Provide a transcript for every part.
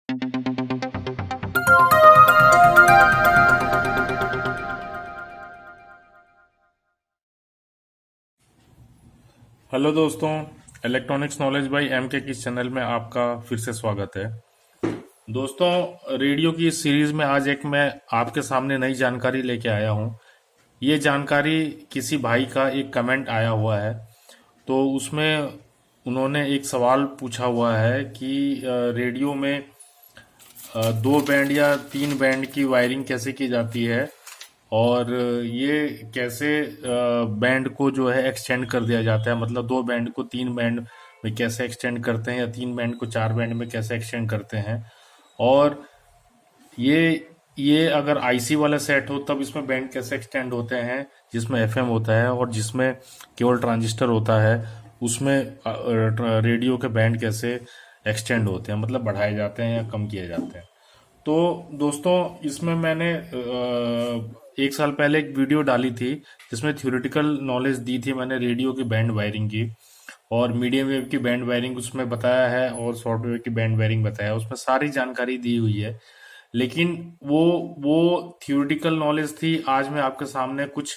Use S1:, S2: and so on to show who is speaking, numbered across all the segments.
S1: Hello दोस्तों, electronics knowledge by M के किस चैनल में आपका फिर से स्वागत है। दोस्तों, रेडियो की इस सीरीज में आज एक मैं आपके सामने नई जानकारी लेके आया हूँ। ये जानकारी किसी भाई का एक कमेंट आया हुआ है, तो उसमें उन्होंने एक सवाल पूछा हुआ है कि रेडियो में दो बैंड या तीन बैंड की वायरिंग कैसे की जाती है और ये कैसे बैंड को जो है एक्सटेंड कर दिया जाता है। मतलब दो बैंड को तीन बैंड में कैसे एक्सटेंड करते हैं या तीन बैंड को चार बैंड में कैसे एक्सटेंड करते हैं। और ये ये अगर आईसी वाला सेट हो तब इसमें बैंड कैसे एक्सटेंड होते हैं, जिसमें एफएम होता है, और जिसमें केवल ट्रांजिस्टर होता है उसमें रेडियो के बैंड कैसे एक्सटेंड होते हैं, मतलब बढ़ाए जाते हैं या कम किए जाते हैं। तो दोस्तों, इसमें मैंने एक साल पहले एक वीडियो डाली थी जिसमें थ्योरेटिकल नॉलेज दी थी मैंने रेडियो की बैंड वायरिंग की, और मीडियम वेव की बैंड वायरिंग उसमें बताया है, और शॉर्ट वेव की बैंड वायरिंग बताया है। उसमें सारी जानकारी दी हुई है। लेकिन वो थ्योरेटिकल नॉलेज थी। आज मैं आपके सामने कुछ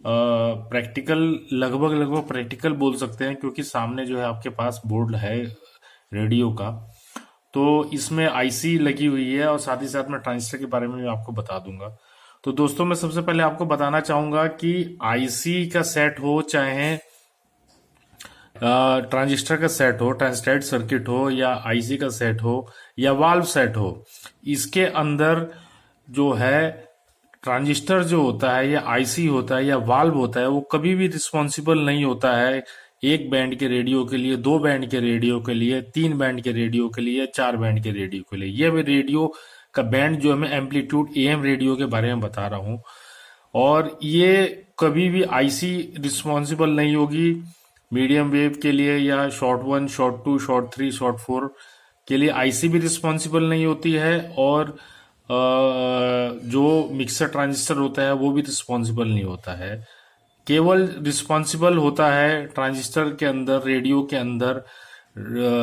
S1: प्रैक्टिकल, लगभग लगभग प्रैक्टिकल बोल सकते हैं, क्योंकि सामने जो है आपके पास बोर्ड है रेडियो का। तो इसमें आईसी लगी हुई है और साथ ही साथ मैं ट्रांजिस्टर के बारे में भी आपको बता दूंगा। तो दोस्तों, मैं सबसे पहले आपको बताना चाहूंगा कि आईसी का सेट हो चाहे ट्रांजिस्टर का सेट हो, ट्रांजिस्टेड सर्किट हो, या आईसी का सेट हो या वाल्व सेट हो, इसके अंदर जो है ट्रांजिस्टर जो होता है या आईसी होता है या वाल्व होता है, वो कभी भी रिस्पॉन्सिबल नहीं होता है एक बैंड के रेडियो के लिए, दो बैंड के रेडियो के लिए, तीन बैंड के रेडियो के लिए, चार बैंड के रेडियो के लिए। ये रेडियो का बैंड जो है मैं एम्पलीट्यूड एएम रेडियो के बारे में बता रहा हूँ। और ये कभी भी आईसी रिस्पॉन्सिबल नहीं होगी मीडियम वेव के लिए, या short one, short two, short three, short four के लिए आईसी भी रिस्पॉन्सिबल नहीं होती है, और जो मिक्सर ट्रांजिस्टर होता है वो भी रिस्पॉन्सिबल नहीं होता है। केवल रिस्पॉन्सिबल होता है ट्रांजिस्टर के अंदर, रेडियो के अंदर,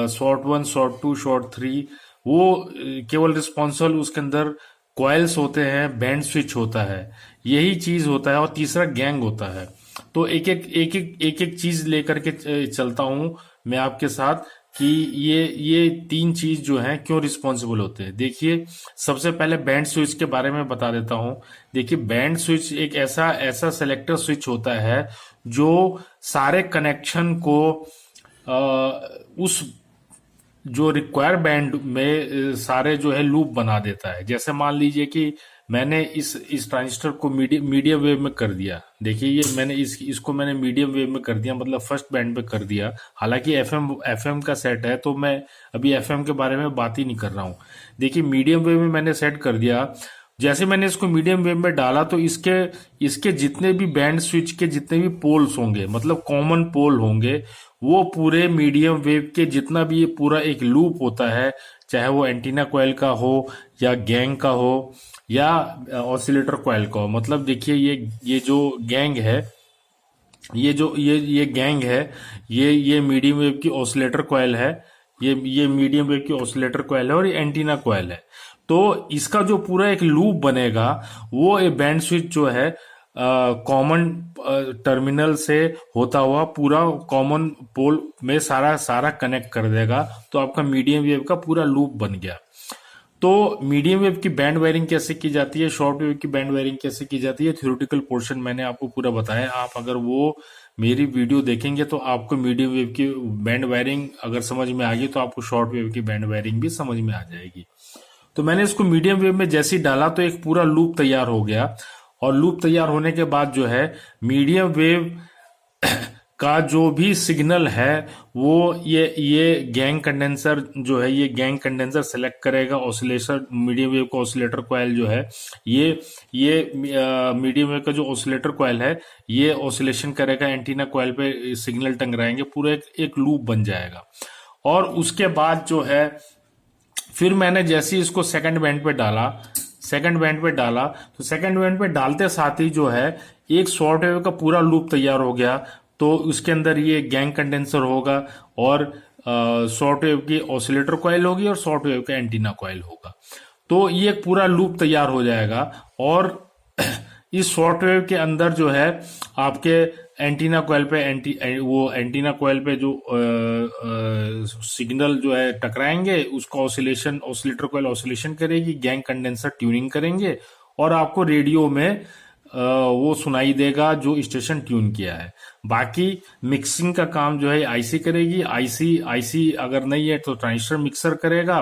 S1: short one, short two, short three, वो केवल रिस्पॉन्सिबल उसके अंदर कॉइल्स होते हैं, बैंड स्विच होता है, यही चीज होता है, और तीसरा गैंग होता है। तो एक एक चीज लेकर के चलता हूं मैं आपके साथ कि ये तीन चीज जो हैं क्यों रिस्पॉन्सिबल होते हैं। देखिए, सबसे पहले बैंड स्विच के बारे में बता देता हूं। देखिए, बैंड स्विच एक ऐसा ऐसा सेलेक्टर स्विच होता है जो सारे कनेक्शन को उस जो रिक्वायर बैंड में सारे जो है लूप बना देता है। जैसे मान लीजिए कि मैंने इस ट्रांजिस्टर को मीडियम वेव में कर दिया। देखिए, ये मैंने इसको मैंने मीडियम वेव में कर दिया, मतलब फर्स्ट बैंड पे कर दिया। हालांकि एफएम का सेट है, तो मैं अभी एफएम के बारे में बात ही नहीं कर रहा हूँ। देखिए, मीडियम वेव में मैंने सेट कर दिया। जैसे मैंने इसको मीडियम वेव में डाला, तो इसके इसके जितने भी बैंड स्विच के जितने भी पोल्स होंगे, मतलब कॉमन पोल होंगे, वो पूरे मीडियम वेव के जितना भी ये पूरा एक लूप होता है, चाहे वो एंटीना कॉइल का हो या गैंग का हो या ऑसिलेटर कॉइल का हो। मतलब देखिए, ये जो गैंग है, ये गैंग है, ये मीडियम वेव की ऑसिलेटर कॉइल है, ये मीडियम वेव की ऑसिलेटर कॉइल है, और ये एंटीना कॉइल है। तो इसका जो पूरा एक लूप बनेगा, वो एक बैंड स्विच जो है कॉमन टर्मिनल से होता हुआ पूरा कॉमन पोल में सारा सारा कनेक्ट कर देगा। तो आपका मीडियम वेव का पूरा लूप बन गया। तो मीडियम वेव की बैंड वायरिंग कैसे की जाती है, शॉर्ट वेव की बैंड वायरिंग कैसे की जाती है, थ्योरेटिकल पोर्शन मैंने आपको पूरा बताया। आप अगर वो मेरी वीडियो देखेंगे तो आपको मीडियम वेव की बैंड वायरिंग अगर समझ में आ गई, तो आपको शॉर्ट वेव की बैंड वायरिंग भी समझ में आ जाएगी। तो मैंने इसको मीडियम वेव में जैसे ही डाला, तो एक पूरा लूप तैयार हो गया। और लूप तैयार होने के बाद जो है मीडियम वेव का जो भी सिग्नल है, वो ये गैंग कंडेंसर जो है, ये गैंग कंडेंसर सेलेक्ट करेगा। ऑसिलेटर, मीडियम वेव का ऑसिलेटर कॉइल जो है, ये मीडियम वेव का जो ऑसिलेटर कॉइल है, ये ऑसिलेशन करेगा, एंटीना कॉइल पे सिग्नल टंगराएंगे, पूरा एक लूप बन जाएगा। और उसके बाद जो है, फिर मैंने जैसे ही इसको सेकंड बैंड पे डाला, तो सेकंड बैंड पे डालते साथ ही जो है एक शॉर्ट वेव का पूरा लूप तैयार हो गया। तो उसके अंदर ये गैंग कंडेंसर होगा, और शॉर्ट वेव की ऑसिलेटर कॉइल होगी और शॉर्ट वेव का एंटीना कॉइल होगा। तो ये एक पूरा लूप तैयार हो जाएगा और इस शॉर्ट वेव के अंदर जो है आपके एंटीना कॉइल पे वो एंटीना कॉइल पे जो सिग्नल जो है टकराएंगे, उसका ऑसिलेटर कॉइल ऑसिलेशन करेगी, गैंग कंडेंसर ट्यूनिंग करेंगे और आपको रेडियो में वो सुनाई देगा जो स्टेशन ट्यून किया है। बाकी मिक्सिंग का काम जो है आईसी करेगी। आईसी अगर नहीं है तो ट्रांजिस्टर मिक्सर करेगा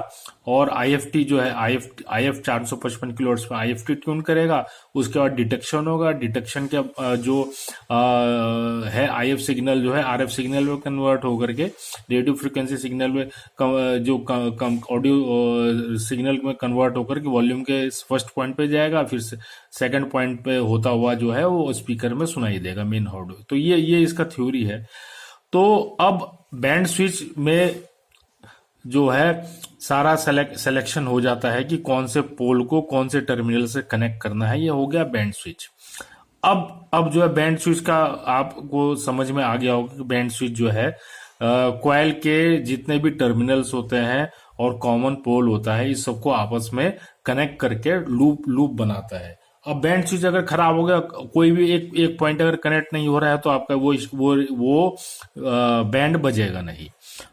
S1: और आईएफटी जो है आईएफ 455 किलोहर्ट्ज पे आईएफटी ट्यून करेगा। उसके बाद डिटेक्शन होगा। डिटेक्शन के जो है आईएफ सिग्नल जो है आरएफ सिग्नल में कन्वर्ट होकर के रेडियो फ्रिक्वेंसी सिग्नल में जो ऑडियो सिग्नल में कन्वर्ट होकर के वॉल्यूम के फर्स्ट पॉइंट पे जाएगा, फिर सेकंड पॉइंट पे होता हुआ जो है वो स्पीकर में सुनाई देगा मेन ऑडियो। तो ये इसका थ्योरी है। तो अब बैंड स्विच में जो है सारा सिलेक्शन हो जाता है कि कौन से पोल को कौन से टर्मिनल से कनेक्ट करना है। ये हो गया बैंड स्विच। अब जो है बैंड स्विच का आपको समझ में आ गया होगा कि बैंड स्विच जो है कॉइल के जितने भी टर्मिनल्स होते हैं और कॉमन पोल होता है, इस सबको आपस में कनेक्ट करके लूप बनाता है। अब बैंड स्विच अगर खराब हो गया, कोई भी एक पॉइंट अगर कनेक्ट नहीं हो रहा है तो आपका वो बैंड बजेगा नहीं।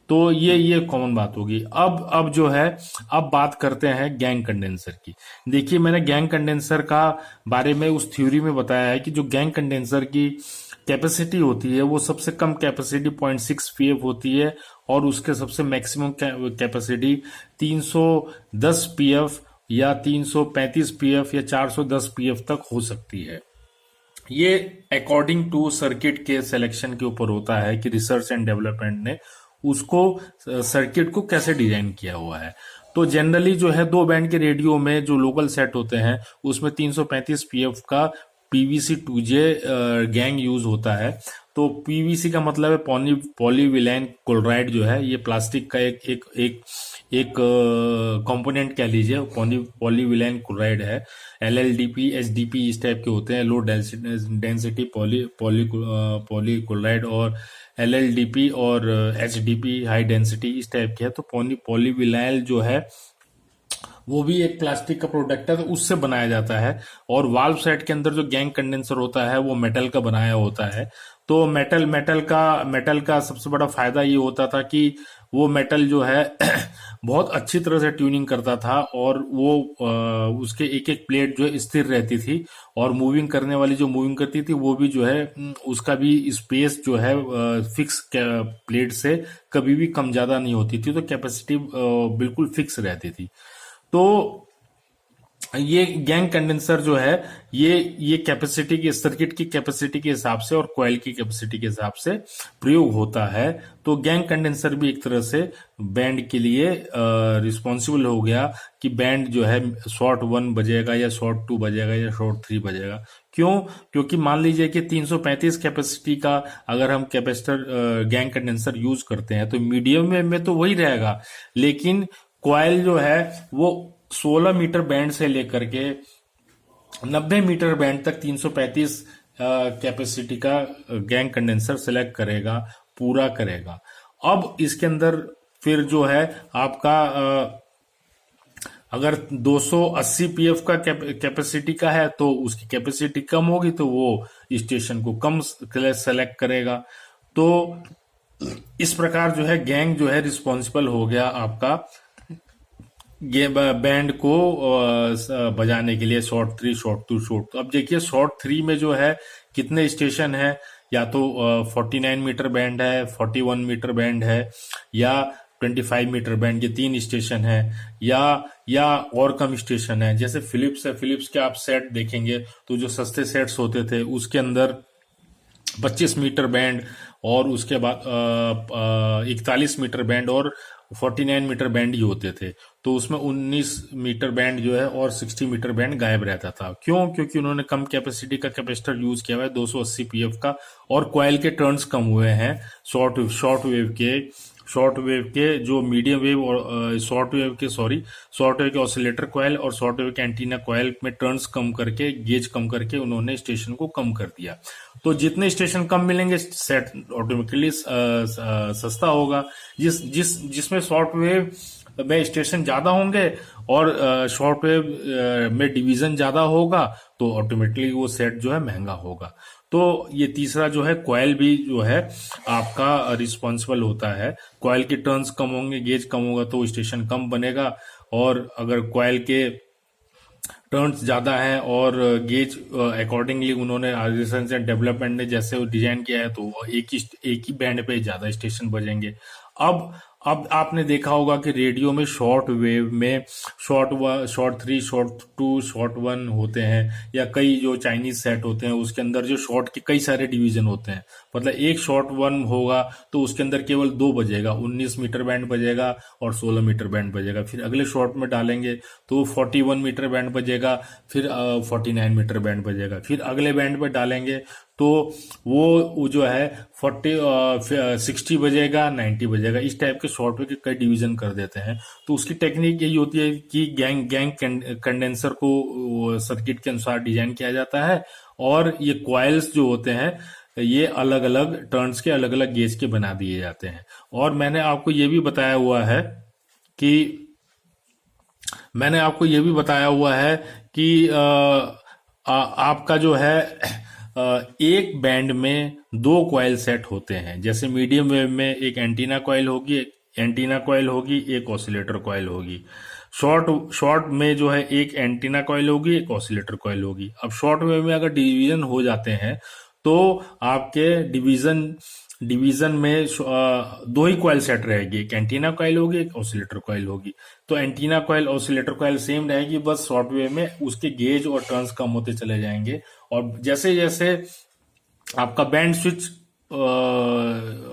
S1: तो ये कॉमन बात होगी। अब जो है अब बात करते हैं गैंग कंडेंसर की। देखिए, मैंने गैंग कंडेंसर का बारे में उस थ्योरी में बताया है कि जो गैंग कंडेंसर की कैपेसिटी होती है वो सबसे कम कैपेसिटी 0.6 पीएफ होती है और उसके सबसे मैक्सिमम कैपेसिटी 310 पीएफ या 335 पीएफ या 410 पीएफ तक हो सकती है। ये अकॉर्डिंग टू सर्किट के सिलेक्शन के ऊपर होता है कि रिसर्च एंड डेवलपमेंट ने उसको सर्किट को कैसे डिजाइन किया हुआ है। तो जनरली जो है 2 बैंड के रेडियो में जो लोकल सेट होते हैं उसमें 335 पीएफ का पीवीसी 2J गैंग यूज होता है। तो पीवीसी का मतलब है पॉलीविलाइन क्लोराइड जो है, ये प्लास्टिक का एक कंपोनेंट कह लीजिए, पॉलीविलाइन क्लोराइड है। एलएलडीपी, एचडीपी इस टाइप के होते हैं, लो डेंसिटी पॉली क्लोराइड, और एलएलडीपी और एचडीपी हाई डेंसिटी इस टाइप के है। तो पॉलीविलाइल जो है वो भी एक प्लास्टिक का प्रोडक्ट है, तो उससे बनाया जाता है। और वाल्व सेट के अंदर जो गैंग कंडेंसर होता है वो मेटल का बनाया होता है। तो मेटल का सबसे बड़ा फायदा ये होता था कि वो मेटल जो है बहुत अच्छी तरह से ट्यूनिंग करता था और वो उसके एक एक प्लेट जो है स्थिर रहती थी और मूविंग करने वाली जो मूविंग करती थी वो भी जो है उसका भी स्पेस जो है फिक्स प्लेट से कभी भी कम ज्यादा नहीं होती थी। तो कैपेसिटी बिल्कुल फिक्स रहती थी। तो ये गैंग कंडेंसर जो है ये कैपेसिटी की सर्किट की कैपेसिटी के हिसाब से और कॉइल की कैपेसिटी के हिसाब से प्रयोग होता है। तो गैंग कंडेंसर भी एक तरह से बैंड के लिए रिस्पॉन्सिबल हो गया कि बैंड जो है शॉर्ट 1 बजेगा या शॉर्ट 2 बजेगा या शॉर्ट 3 बजेगा। क्यों? क्योंकि मान लीजिए कि 335 कैपेसिटी का अगर हम कैपेसिटर गैंग कंडेंसर यूज करते हैं तो मीडियम में तो वही रहेगा, लेकिन कॉइल जो है वो 16 मीटर बैंड से लेकर के 90 मीटर बैंड तक 335 कैपेसिटी का गैंग कंडेंसर सिलेक्ट करेगा, पूरा करेगा। अब इसके अंदर फिर जो है आपका अगर 280 पीएफ का कैपेसिटी का है तो उसकी कैपेसिटी कम होगी तो वो स्टेशन को कम सेलेक्ट करेगा। तो इस प्रकार जो है गैंग जो है रिस्पॉन्सिबल हो गया आपका ये बैंड को बजाने के लिए शॉर्ट 3, शॉर्ट 2, शॉर्ट 2। अब देखिए शॉर्ट 3 में जो है कितने स्टेशन है, या तो 49 मीटर बैंड है, 41 मीटर बैंड है या 25 मीटर बैंड, ये 3 स्टेशन है या और कम स्टेशन है। जैसे फिलिप्स है, फिलिप्स के आप सेट देखेंगे तो जो सस्ते सेट्स होते थे उसके अंदर 25 मीटर बैंड और उसके बाद 41 मीटर बैंड और 49 मीटर बैंड ही होते थे। तो उसमें 19 मीटर बैंड जो है और 60 मीटर बैंड गायब रहता था। क्यों? क्योंकि उन्होंने कम कैपेसिटी का कैपेसिटर यूज किया हुआ है 280 पीएफ का, और कॉइल के टर्न्स कम हुए हैं शॉर्ट वेव के शॉर्ट वेव के जो मीडियम वेव और शॉर्ट वेव के ऑसिलेटर कॉइल और शॉर्ट वेव के एंटीना कॉइल में टर्न्स कम करके, गेज कम करके उन्होंने स्टेशन को कम कर दिया। तो जितने स्टेशन कम मिलेंगे सेट ऑटोमेटिकली सस्ता होगा। जिसमें शॉर्ट वेव में स्टेशन ज्यादा होंगे और शॉर्ट वेव में डिवीजन ज्यादा होगा तो ऑटोमेटिकली वो सेट जो है महंगा होगा। तो ये तीसरा जो है कॉइल भी जो है आपका रिस्पॉन्सिबल होता है। कॉइल के टर्न्स कम होंगे, गेज कम होगा तो स्टेशन कम बनेगा, और अगर कॉइल के टर्न्स ज्यादा है और गेज अकॉर्डिंगली उन्होंने रिसर्च एंड डेवलपमेंट ने जैसे डिजाइन किया है तो एक ही बैंड पे ज्यादा स्टेशन बजेंगे। अब आपने देखा होगा कि रेडियो में शॉर्ट वेव में शॉर्ट 3, शॉर्ट 2, शॉर्ट 1 होते हैं, या कई जो चाइनीज सेट होते हैं उसके अंदर जो शॉर्ट के कई सारे डिवीजन होते हैं। मतलब एक शॉर्ट 1 होगा तो उसके अंदर केवल 2 बजेगा, 19 मीटर बैंड बजेगा और 16 मीटर बैंड बजेगा। फिर अगले शॉर्ट में डालेंगे तो 41 मीटर बैंड बजेगा, फिर 49 मीटर बैंड बजेगा। फिर अगले बैंड पे डालेंगे तो वो जो है 60 बजेगा, 90 बजेगा। इस टाइप के सॉफ्टवेयर के कई डिवीजन कर देते हैं। तो उसकी टेक्निक यही होती है कि गैंग कंडेंसर को सर्किट के अनुसार डिजाइन किया जाता है, और ये कॉइल्स जो होते हैं ये अलग अलग टर्न्स के, अलग अलग गेज के बना दिए जाते हैं। और मैंने आपको ये भी बताया हुआ है कि आपका जो है एक बैंड में 2 कॉइल सेट होते हैं। जैसे मीडियम वेव में एक एंटीना कॉइल होगी, एक ऑसिलेटर कॉइल होगी। शॉर्ट में जो है एक एंटीना कॉइल होगी, एक ऑसिलेटर कॉइल होगी। अब शॉर्ट वेव में अगर डिवीजन हो जाते हैं तो आपके डिवीजन में 2 ही कॉइल सेट रहेगी, एक एंटीना कॉइल होगी, एक ऑसिलेटर कॉइल होगी। तो antenna coil oscillator coil same रहेगी, बस शॉर्ट वेव में उसके गेज और टर्न्स कम होते चले जाएंगे। और जैसे जैसे आपका बैंड स्विच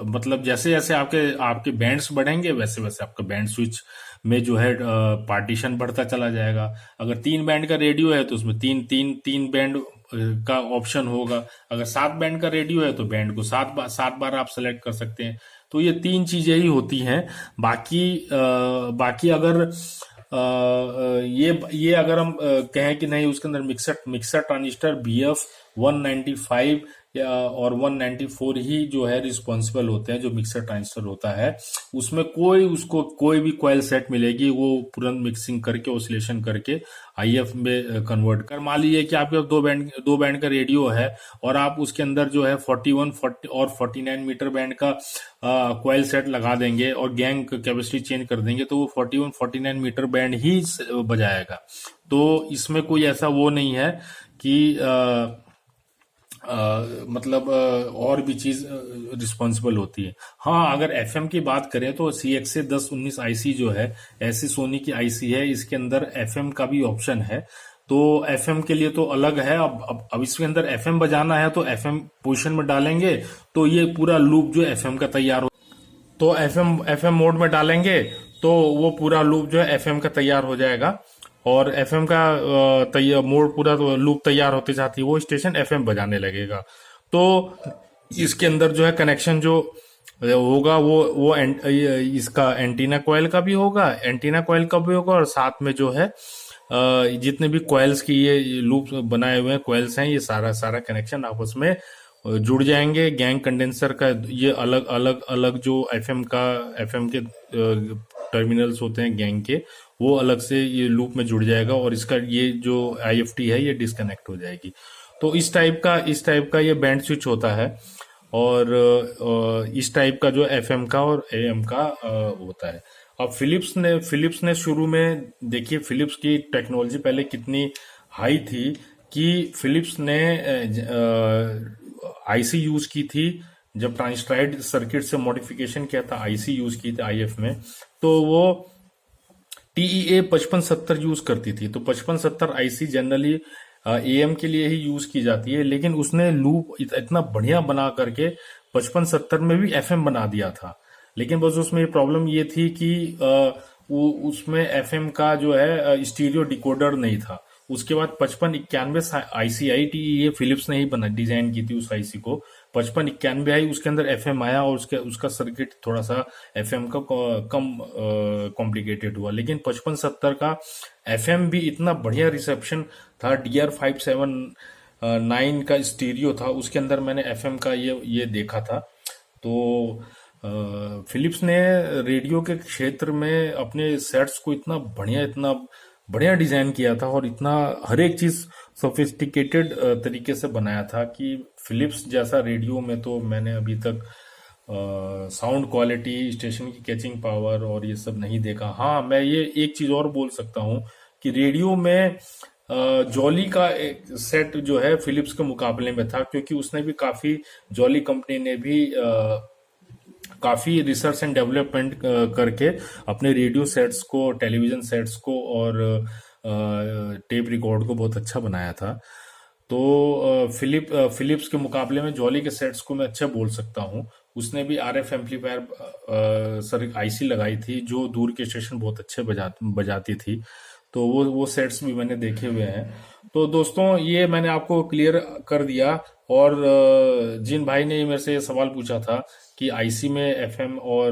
S1: मतलब जैसे जैसे आपके बैंड्स बढ़ेंगे वैसे वैसे आपका बैंड स्विच में जो है पार्टीशन बढ़ता चला जाएगा। अगर 3 बैंड का रेडियो है तो उसमें तीन बैंड का ऑप्शन होगा। अगर 7 बैंड का रेडियो है तो बैंड को 7 बार आप सेलेक्ट कर सकते हैं। तो ये 3 चीजें ही होती हैं। बाकी अगर ये अगर हम कहें कि नहीं उसके अंदर मिक्सर ट्रांजिस्टर BF 195 और 194 ही जो है रिस्पॉन्सिबल होते हैं। जो मिक्सर ट्रांजिस्टर होता है उसमें कोई भी कॉइल सेट मिलेगी वो तुरंत मिक्सिंग करके ऑसिलेशन करके IF में कन्वर्ट कर। मान लीजिए कि आपके दो बैंड का रेडियो है और आप उसके अंदर जो है 41, 40 और 49 मीटर बैंड का कॉइल सेट लगा देंगे और गैंग कैपेसिटी चेंज कर देंगे तो वो 41, 49 मीटर बैंड ही बजाएगा। तो इसमें कोई ऐसा वो नहीं है कि मतलब और भी चीज रिस्पॉन्सिबल होती है। हाँ, अगर FM की बात करें तो CXA 1019 IC जो है ऐसी सोनी की IC है, इसके अंदर FM का भी ऑप्शन है। तो FM के लिए तो अलग है। अब इसके अंदर FM बजाना है तो FM पोजीशन में डालेंगे तो ये पूरा लूप जो FM का तैयार हो, तो FM मोड में डालेंगे तो वो पूरा लूप जो है FM का तैयार हो जाएगा। और FM का मोड पूरा तो लूप तैयार होते जाती है वो स्टेशन FM बजाने लगेगा। तो इसके अंदर जो है कनेक्शन जो होगा वो इसका एंटीना कॉइल का भी होगा, और साथ में जो है जितने भी कॉइल्स की ये लूप बनाए हुए हैं कॉइल्स हैं, ये सारा कनेक्शन आपस में जुड़ जाएंगे। गैंग कंडेंसर का ये अलग जो FM के टर्मिनल्स होते हैं गैंग के, वो अलग से ये लूप में जुड़ जाएगा और इसका ये जो IFT है ये डिस्कनेक्ट हो जाएगी। तो इस टाइप का ये बैंड स्विच होता है। और इस टाइप का जो FM का और AM का होता है। अब फिलिप्स ने शुरू में देखिए फिलिप्स की टेक्नोलॉजी पहले कितनी हाई थी कि फिलिप्स ने IC यूज की थी। जब ट्रांजिस्टराइड सर्किट से मॉडिफिकेशन किया था IC यूज की थी IF में, तो वो TEA 5570 यूज करती थी। तो 5570 IC जनरली AM के लिए ही यूज की जाती है, लेकिन उसने लूप इतना बढ़िया बना करके 5570 में भी FM बना दिया था। लेकिन बस उसमें प्रॉब्लम ये थी कि उसमें FM का जो है स्टीरियो डिकोडर नहीं था। उसके बाद 5591 आईसी आई थी, ये फिलिप्स ने ही बना डिजाइन की थी उस आईसी को। 5591 आई, उसके अंदर एफएम आया और उसका सर्किट थोड़ा सा एफएम का कम कॉम्प्लिकेटेड हुआ। लेकिन 5570 का एफएम भी इतना बढ़िया रिसेप्शन था। DR579 का स्टीरियो था, उसके अंदर मैंने एफएम का ये देखा था। तो फिलिप्स ने रेडियो के क्षेत्र में अपने सेट्स को इतना बढ़िया डिजाइन किया था और इतना हर एक चीज सोफिस्टिकेटेड तरीके से बनाया था कि फिलिप्स जैसा रेडियो में तो मैंने अभी तक साउंड क्वालिटी, स्टेशन की कैचिंग पावर और ये सब नहीं देखा। हाँ, मैं ये एक चीज और बोल सकता हूँ कि रेडियो में जॉली का एक सेट जो है फिलिप्स के मुकाबले में था, क्योंकि उसने भी काफी, जॉली कंपनी ने भी काफी रिसर्च एंड डेवलपमेंट करके अपने रेडियो सेट्स को, टेलीविजन सेट्स को और टेप रिकॉर्ड को बहुत अच्छा बनाया था। तो फिलिप्स के मुकाबले में जॉली के सेट्स को मैं अच्छा बोल सकता हूँ। उसने भी आरएफ एम्पलीफायर सर आईसी लगाई थी जो दूर के स्टेशन बहुत अच्छे बजाती थी। तो वो सेट्स भी मैंने देखे हुए हैं। तो दोस्तों, ये मैंने आपको क्लियर कर दिया। और जिन भाई ने मेरे से ये सवाल पूछा था कि आईसी में एफएम और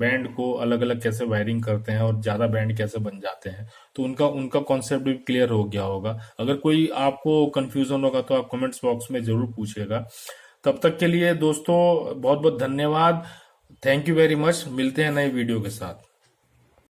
S1: बैंड को अलग अलग कैसे वायरिंग करते हैं और ज्यादा बैंड कैसे बन जाते हैं, तो उनका उनका कॉन्सेप्ट भी क्लियर हो गया होगा। अगर कोई आपको कंफ्यूजन होगा तो आप कमेंट्स बॉक्स में जरूर पूछिएगा। तब तक के लिए दोस्तों बहुत बहुत धन्यवाद। Thank you very much. मिलते हैं नए वीडियो के साथ।